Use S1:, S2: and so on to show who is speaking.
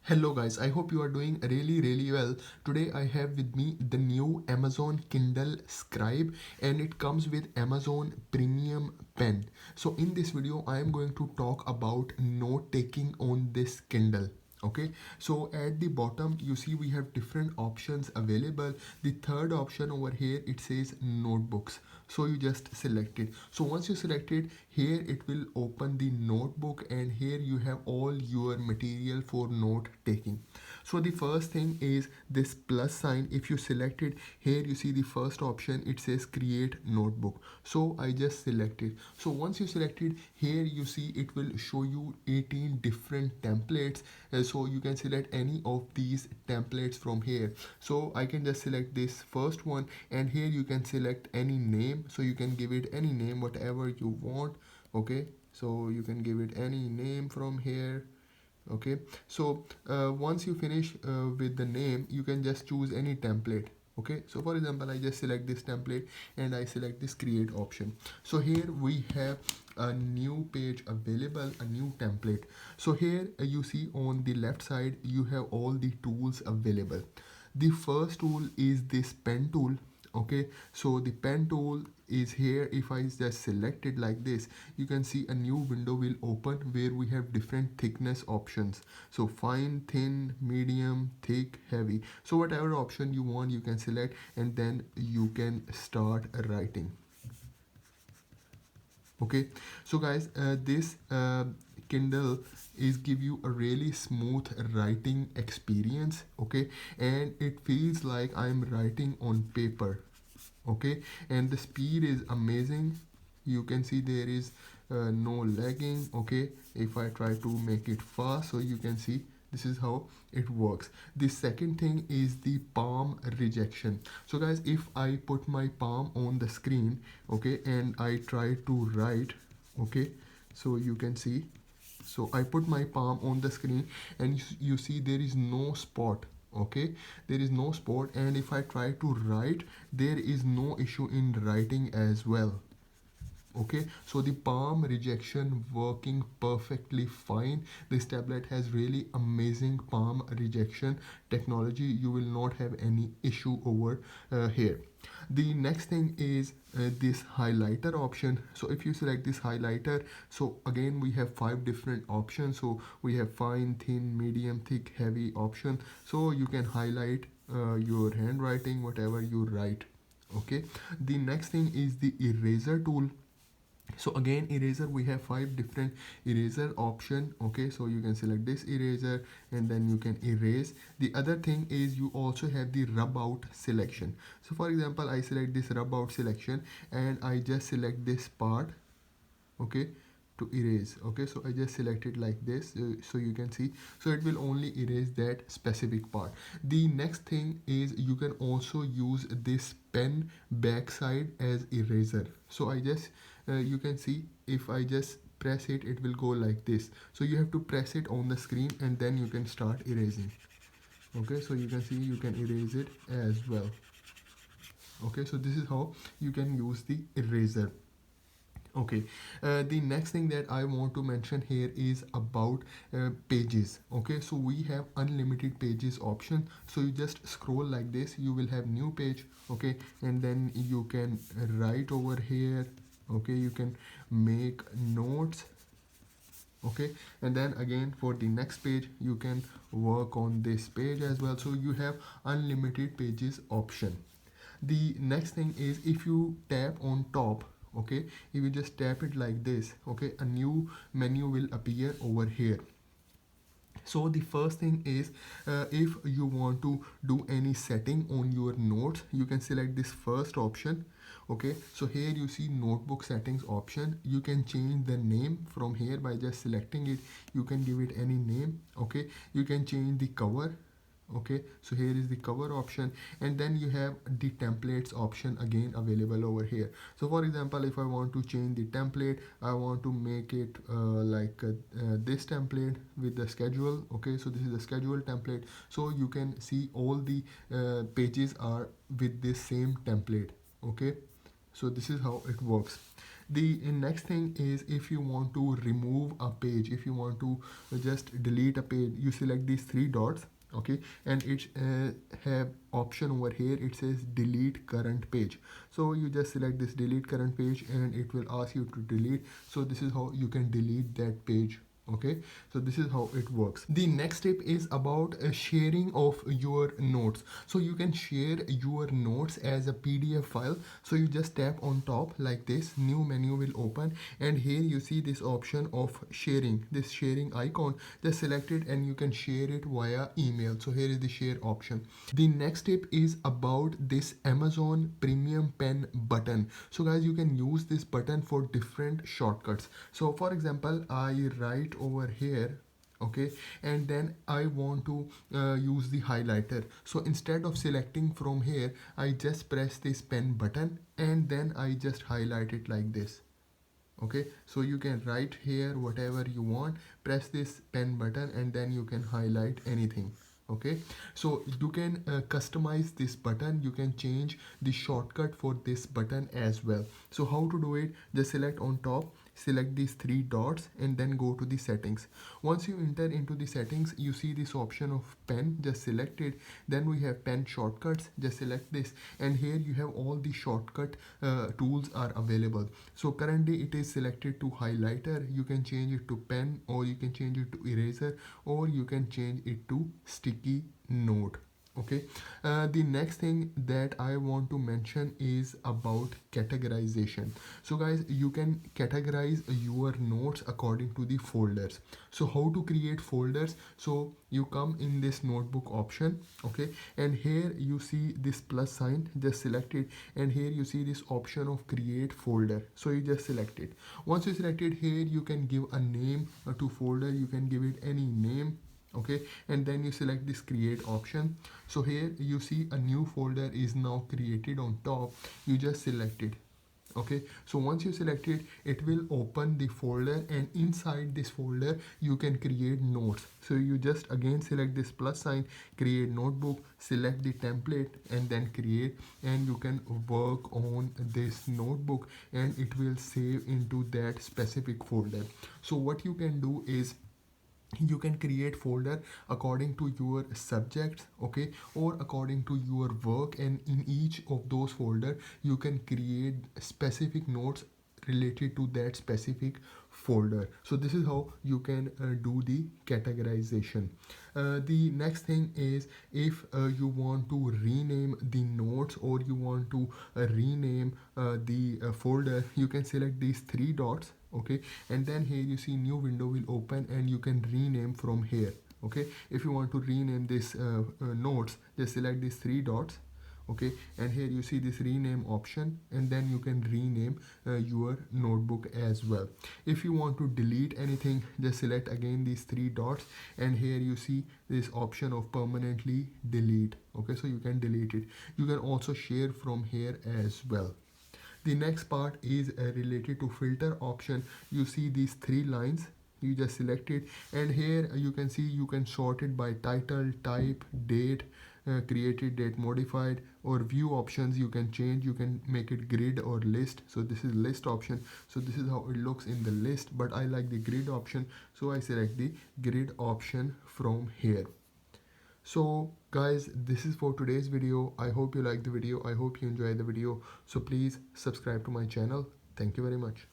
S1: Hello guys, I hope you are doing really well. Today I have with me the new Amazon Kindle Scribe and it comes with Amazon Premium Pen. So in this video I am going to talk about note taking on this Kindle. Okay, so at the bottom you see we have different options available. The third option over here, it says notebooks, so you just select it. So once you select it, here it will open the notebook and here you have all your material for note taking. So the first thing is this plus sign. If you select it, here you see the first option, it says create notebook, so I just select it. So once you select it, here you see it will show you 18 different templates, so you can select any of these templates from here. So I can just select this first one and here you can select any name, so you can give it any name whatever you want. Okay, so you can give it any name from here. Okay, so once you finish with the name, you can just choose any template. Okay, so for example I just select this template and I select this create option. So here we have a new page available, a new template. So here you see on the left side you have all the tools available. The first tool is this pen tool. Okay, so the pen tool is here. If I just select it like this, you can see a new window will open where we have different thickness options. So fine, thin, medium, thick, heavy. So whatever option you want you can select and then you can start writing. Okay, so guys, this Kindle is give you a really smooth writing experience. Okay, and it feels like I'm writing on paper. Okay, and the speed is amazing. You can see there is no lagging. Okay, if I try to make it fast, so you can see this is how it works. The second thing is the palm rejection. So guys, if I put my palm on the screen, okay, and I try to write, okay, so you can see, so I put my palm on the screen and you see there is no spot. Okay, there is no spot, and if I try to write, there is no issue in writing as well. Okay, so the palm rejection working perfectly fine. This tablet has really amazing palm rejection technology. You will not have any issue over here. The next thing is this highlighter option. So if you select this highlighter, so again we have 5 different options. So we have fine, thin, medium, thick, heavy option. So you can highlight your handwriting, whatever you write. Okay, the next thing is the eraser tool. So again, eraser, we have 5 different eraser option. Okay, so you can select this eraser and then you can erase. The other thing is you also have the rub out selection. So for example, I select this rub out selection and I just select this part. Okay, to erase. Okay, so I just select it like this, so you can see, so it will only erase that specific part. The next thing is you can also use this pen backside as eraser. So I just you can see, if I just press it, it will go like this. So you have to press it on the screen and then you can start erasing. Okay, so you can see you can erase it as well. Okay, so this is how you can use the eraser. Okay, the next thing that I want to mention here is about pages. Okay, so we have unlimited pages option. So you just scroll like this, you will have new page. Okay, and then you can write over here. Okay, you can make notes. Okay, and then again for the next page you can work on this page as well. So you have unlimited pages option. The next thing is if you tap on top, okay, if you just tap it like this, okay, a new menu will appear over here. So the first thing is if you want to do any setting on your notes, you can select this first option. Okay, so here you see notebook settings option. You can change the name from here by just selecting it. You can give it any name. Okay, you can change the cover. Okay, so here is the cover option, and then you have the templates option again available over here. So for example, if I want to change the template, I want to make it this template with the schedule. Okay, so this is the schedule template, so you can see all the pages are with this same template. Okay, so this is how it works. The next thing is, if you want to remove a page, if you want to just delete a page, you select these three dots, okay, and it have option over here, it says delete current page. So you just select this delete current page and it will ask you to delete. So this is how you can delete that page. Okay, so this is how it works. The next step is about sharing of your notes. So you can share your notes as a PDF file. So you just tap on top like this, new menu will open, and here you see this option of sharing, this sharing icon. Just select it and you can share it via email. So here is the share option. The next step is about this Amazon Premium Pen button. So guys, you can use this button for different shortcuts. So for example, I write over here, okay, and then I want to use the highlighter. So instead of selecting from here, I just press this pen button and then I just highlight it like this. Okay, so you can write here whatever you want, press this pen button and then you can highlight anything. Okay, so you can customize this button, you can change the shortcut for this button as well. So how to do it? Just select on top, select these three dots and then go to the settings. Once you enter into the settings, you see this option of pen, just select it. Then we have pen shortcuts, just select this, and here you have all the shortcut tools are available. So currently it is selected to highlighter, you can change it to pen, or you can change it to eraser, or you can change it to sticky note. Okay, the next thing that I want to mention is about categorization. So guys, you can categorize your notes according to the folders. So how to create folders? So you come in this notebook option, okay, and here you see this plus sign, just select it, and here you see this option of create folder. So you just select it. Once you select it, here you can give a name to folder, you can give it any name. Okay, and then you select this create option. So here you see a new folder is now created on top, you just select it. Okay, so once you select it, it will open the folder, and inside this folder you can create notes. So you just again select this plus sign, create notebook, select the template and then create, and you can work on this notebook and it will save into that specific folder. So what you can do is, you can create folder according to your subjects, okay, or according to your work, and in each of those folder you can create specific notes related to that specific folder. So this is how you can do the categorization. The next thing is, if you want to rename the notes, or you want to rename the folder, you can select these three dots, okay, and then here you see new window will open and you can rename from here. Okay, if you want to rename this notes, just select these three dots, okay, and here you see this rename option, and then you can rename your notebook as well. If you want to delete anything, just select again these three dots, and here you see this option of permanently delete. Okay, so you can delete it. You can also share from here as well. The next part is related to filter option. You see these three lines, you just select it, and here you can see you can sort it by title, type, date, created date, modified, or view options you can change. You can make it grid or list. So this is list option. So this is how it looks in the list, but I like the grid option, so I select the grid option from here. So guys, this is for today's video. I hope you like the video, I hope you enjoy the video. So please subscribe to my channel. Thank you very much.